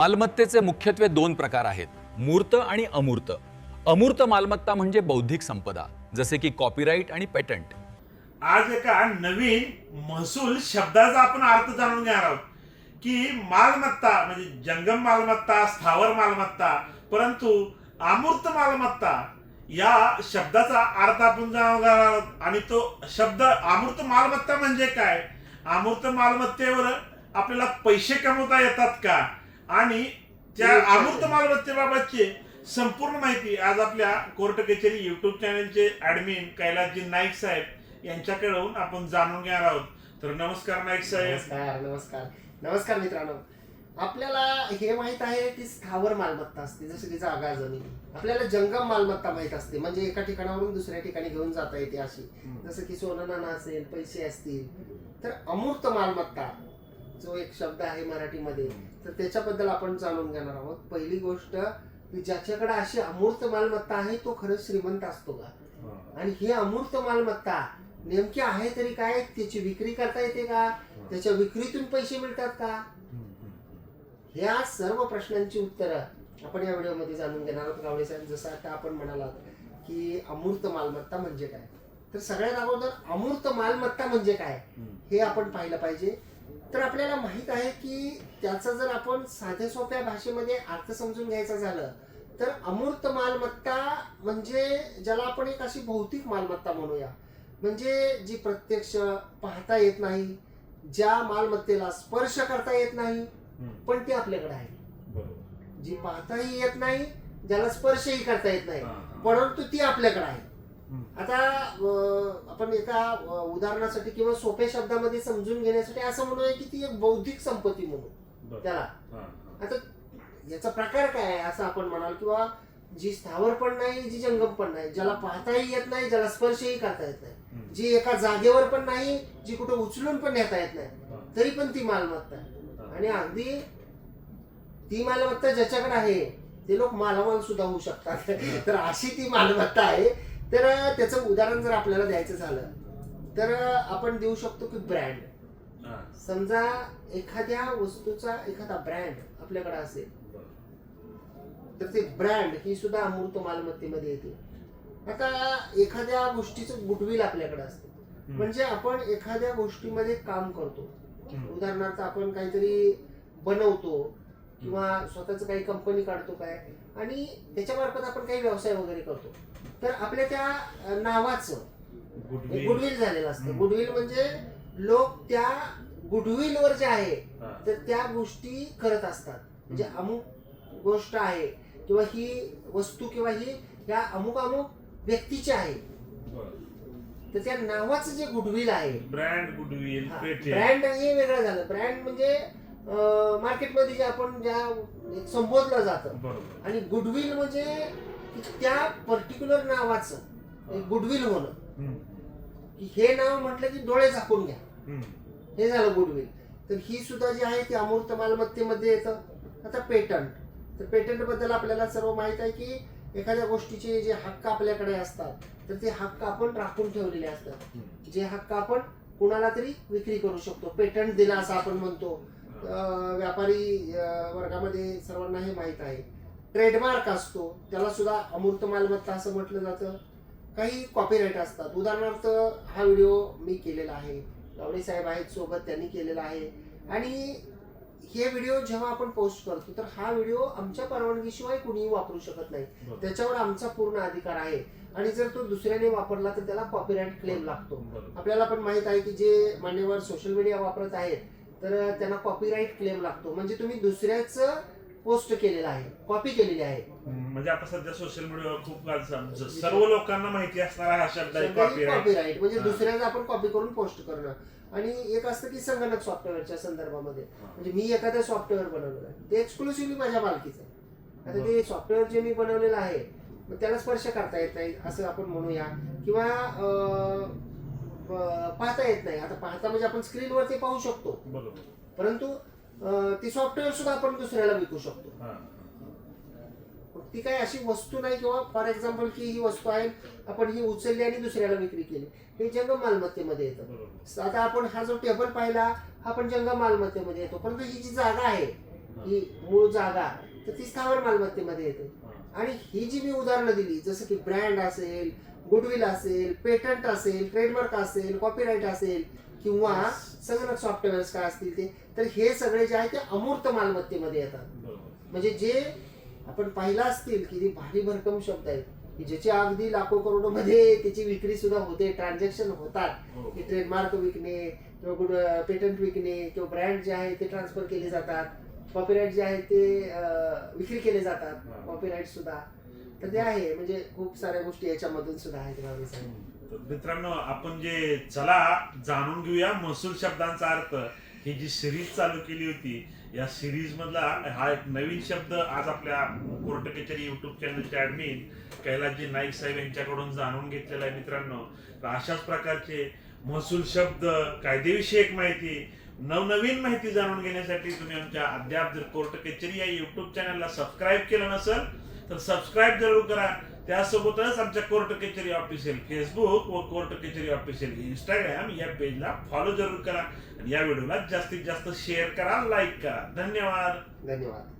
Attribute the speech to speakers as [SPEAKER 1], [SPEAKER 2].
[SPEAKER 1] मालमत्तेचे मुख्यत्वे दोन प्रकार आहेत, मूर्त आणि अमूर्त. अमूर्त मालमत्ता म्हणजे बौद्धिक संपदा, जसे की कॉपीराइट आणि पेटंट.
[SPEAKER 2] आज एका नवीन महसूल शब्दाचा आपण अर्थ जाणून घेणार आहोत की मालमत्ता म्हणजे जंगम मालमत्ता, स्थावर मालमत्ता, परंतु अमूर्त मालमत्ता या शब्दाचा अर्थ आपण जाणून घेणार आहोत. आणि तो शब्द अमूर्त मालमत्ता म्हणजे काय, अमूर्त मालमत्तेवर आपल्याला पैसे कमवता येतात का, आणि त्या अमूर्त मालमत्तेबाबतची संपूर्ण माहिती आज आपल्या कोर्ट कचेरी युट्यूब चॅनलचे ऍडमिन कैलासजी नाईक साहेब यांच्याकडून आपण जाणून घेणार आहोत. तर नमस्कार नाईक साहेब.
[SPEAKER 3] नमस्कार नमस्कार नमस्कार मित्रांनो. आपल्याला हे माहित आहे की स्थावर मालमत्ता असते, जसं की जागा जमीन. आपल्याला जंगम मालमत्ता माहित असते, म्हणजे एका ठिकाणावरून दुसऱ्या ठिकाणी घेऊन जाता येते अशी, जसं की सोनं नाणं असेल, पैसे असतील. तर अमूर्त मालमत्ता जो एक शब्द आहे मराठीमध्ये, तर त्याच्याबद्दल आपण जाणून घेणार आहोत. पहिली गोष्ट की ज्याच्याकडे अशी अमूर्त मालमत्ता आहे तो खरंच श्रीमंत असतो का, आणि ही अमूर्त मालमत्ता नेमकी आहे तरी काय, त्याची विक्री करता येते का, त्याच्या विक्रीतून पैसे मिळतात का, ह्या सर्व प्रश्नांची उत्तरं आपण या व्हिडिओमध्ये जाणून घेणार आहोत. गावडे साहेब, जसं आता आपण म्हणालात की अमूर्त मालमत्ता म्हणजे काय, तर सगळ्यात अगोदर अमूर्त मालमत्ता म्हणजे काय हे आपण पाहिलं पाहिजे. तर आपल्याला माहित आहे की त्याचा जर आपण साध्या सोप्या भाषेमध्ये अर्थ समजून घ्यायचा झालं तर अमूर्त मालमत्ता म्हणजे ज्याला आपण एक अशी भौतिक मालमत्ता म्हणूया, म्हणजे जी प्रत्यक्ष पाहता येत नाही, ज्या मालमत्तेला स्पर्श करता येत नाही पण ती आपल्याकडे आहे, जी पाहताही येत नाही, ज्याला स्पर्शही करता येत नाही, परंतु ती आपल्याकडे आहे. आता आपण एका उदाहरणासाठी किंवा सोप्या शब्दामध्ये समजून घेण्यासाठी असं म्हणूया की ती एक बौद्धिक संपत्ती म्हणू त्याला. आता याचा प्रकार काय आहे असं आपण म्हणाल, किंवा जी स्थावर पण नाही, जी जंगम पण नाही, ज्याला पाहताही येत नाही, ज्याला स्पर्शही करता येत नाही, जी एका जागेवर पण नाही, जी कुठे उचलून पण नेता येत नाही, तरी पण ती मालमत्ता आहे. आणि अगदी ती मालमत्ता ज्याच्याकडे आहे ते लोक मालामाल सुद्धा होऊ शकतात. तर अशी ती मालमत्ता आहे. तर त्याचं उदाहरण जर आपल्याला द्यायचं झालं तर आपण देऊ शकतो की ब्रँड. समजा एखाद्या वस्तूचा एखादा ब्रँड आपल्याकडे असेल तर ते ब्रँड ही सुद्धा अमूर्त मालमत्तेमध्ये येते. आता एखाद्या गोष्टीचं गुडविल आपल्याकडे असते, म्हणजे आपण एखाद्या गोष्टीमध्ये काम करतो, उदाहरणार्थ आपण काहीतरी बनवतो किंवा स्वतःच काही कंपनी काढतो काय, आणि त्याच्यामार्फत आपण काही व्यवसाय वगैरे करतो, तर आपल्या त्या नावाचं गुडविल झालेलं असतं. गुडविल म्हणजे लोक त्या गुडविलवर जे आहे तर त्या गोष्टी करत असतात, म्हणजे अमुक गोष्ट आहे किंवा ही वस्तू किंवा ही या अमुक अमुक व्यक्तीची आहे, तर त्या नावाचं जे गुडविल आहे,
[SPEAKER 2] ब्रँड गुडविल,
[SPEAKER 3] ब्रँड हे वेगळं झालं. ब्रँड म्हणजे मार्केटमध्ये जे आपण ज्या संबोधलं जातं, आणि गुडविल म्हणजे त्या पर्टिक्युलर नावाचं गुडविल होणं, हे नाव म्हटलं की डोळे झाकून घ्या, हे झालं गुडविल. तर ही सुद्धा जी आहे ती अमूर्त मालमत्तेमध्ये येतं. आता पेटंट, तर पेटंट बद्दल आपल्याला सर्व माहित आहे की एखाद्या गोष्टीचे जे हक्क आपल्याकडे असतात तर ते हक्क आपण राखून ठेवलेले असतात, जे हक्क आपण कुणाला तरी विक्री करू शकतो, पेटंट दिला असं आपण म्हणतो. व्यापारी वर्गामध्ये सर्वांना हे माहित आहे. ट्रेडमार्क असतो, त्याला सुद्धा अमूर्त मालमत्ता असं म्हटलं जातं. काही कॉपीराईट असतात, उदाहरणार्थ हा व्हिडिओ मी केलेला आहे, गावडे साहेब आहेत सोबत, त्यांनी केलेला आहे, आणि हे व्हिडिओ जेव्हा आपण पोस्ट करतो तर हा व्हिडिओ आमच्या परवानगीशिवाय कुणीही वापरू शकत नाही, त्याच्यावर आमचा पूर्ण अधिकार आहे. आणि जर तो दुसऱ्याने वापरला तर त्याला कॉपीराईट क्लेम लागतो. आपल्याला पण माहित आहे की जे मान्यवर सोशल मीडिया वापरत आहेत तर त्यांना कॉपीराईट क्लेम लागतो, म्हणजे तुम्ही दुसऱ्याचं पोस्ट केलेलं आहे, कॉपी केलेली आहे.
[SPEAKER 2] म्हणजे आता सध्या सोशल मीडियावर खूप सर्व लोकांना माहिती असणारा हा शब्द आहे
[SPEAKER 3] कॉपीराईट, म्हणजे दुसऱ्याचं आपण कॉपी करून पोस्ट करणं. आणि एक असतं की संगणक सॉफ्टवेअरच्या संदर्भामध्ये, म्हणजे मी एखादं सॉफ्टवेअर बनवलेलं आहे ते एक्सक्लुसिव्हली माझ्या मालकीचं आहे. आता ते सॉफ्टवेअर जे मी बनवलेलं आहे मग त्याला स्पर्श करता येत नाही असं आपण म्हणूया, किंवा पाहता येत नाही. आता पाहता म्हणजे आपण स्क्रीनवर ते पाहू शकतो, परंतु ती सॉफ्टवेअर सुद्धा आपण दुसऱ्याला विकू शकतो. ती काही अशी वस्तू नाही, किंवा फॉर एक्झाम्पल की ही वस्तू आहे आपण ही उचलली आणि दुसऱ्याला विक्री केली, हे जंगम मालमत्तेमध्ये येतं. आता आपण हा जो टेबल पाहिला हा पण जंगम मालमत्तेमध्ये येतो, परंतु ही जी जागा आहे ही मूळ जागा, तर ती स्थावर मालमत्तेमध्ये येते. आणि ही जी मी उदाहरणं दिली, जसं की ब्रँड असेल, गुडविल असेल, पेटंट असेल, ट्रेडमार्क असेल, कॉपीराईट असेल किंवा संगणक सॉफ्टवेअर्स काय असतील ते, तर हे सगळे जे आहे ते अमूर्त मालमत्तेमध्ये येतात. म्हणजे जे आपण पाहिलं असतील की भारी भरकम शब्द आहेत की ज्याची अगदी लाखो करोडोमध्ये त्याची विक्री सुद्धा होते, ट्रान्झॅक्शन होतात. की ट्रेडमार्क विकणे किंवा पेटंट विकणे किंवा ब्रँड जे आहे ते ट्रान्सफर केले जातात, कॉपीराईट जे आहे ते विक्री केले जातात, कॉपीराईट सुद्धा. तर ते आहे, म्हणजे खूप साऱ्या गोष्टी याच्यामधून सुद्धा आहेत.
[SPEAKER 2] तर मित्रांनो, आपण जे चला जाणून घेऊया महसूल शब्दांचा अर्थ, ही जी सिरीज चालू केली होती, या सिरीज मधला हा एक नवीन शब्द आज आपल्या कोर्ट कचेरी युट्यूब चॅनलचे ऍडमिन कैलासजी नाईक साहेब यांच्याकडून जाणून घेतलेला आहे. मित्रांनो, तर अशाच प्रकारचे महसूल शब्द, कायदेविषयक माहिती, नवनवीन माहिती जाणून घेण्यासाठी तुम्ही आमच्या अद्याप जर कोर्ट कचेरी या युट्यूब चॅनलला सबस्क्राईब केलं नसेल तर सबस्क्राईब जरूर करा. त्यासोबतच आमच्या कोर्ट कचेरी ऑफिशियल फेसबुक व कोर्ट कचेरी ऑफिशियल इंस्टाग्राम या पेजला फॉलो जरूर करा. आणि या व्हिडिओला जास्तीत जास्त शेअर करा, लाईक करा. धन्यवाद.
[SPEAKER 3] धन्यवाद.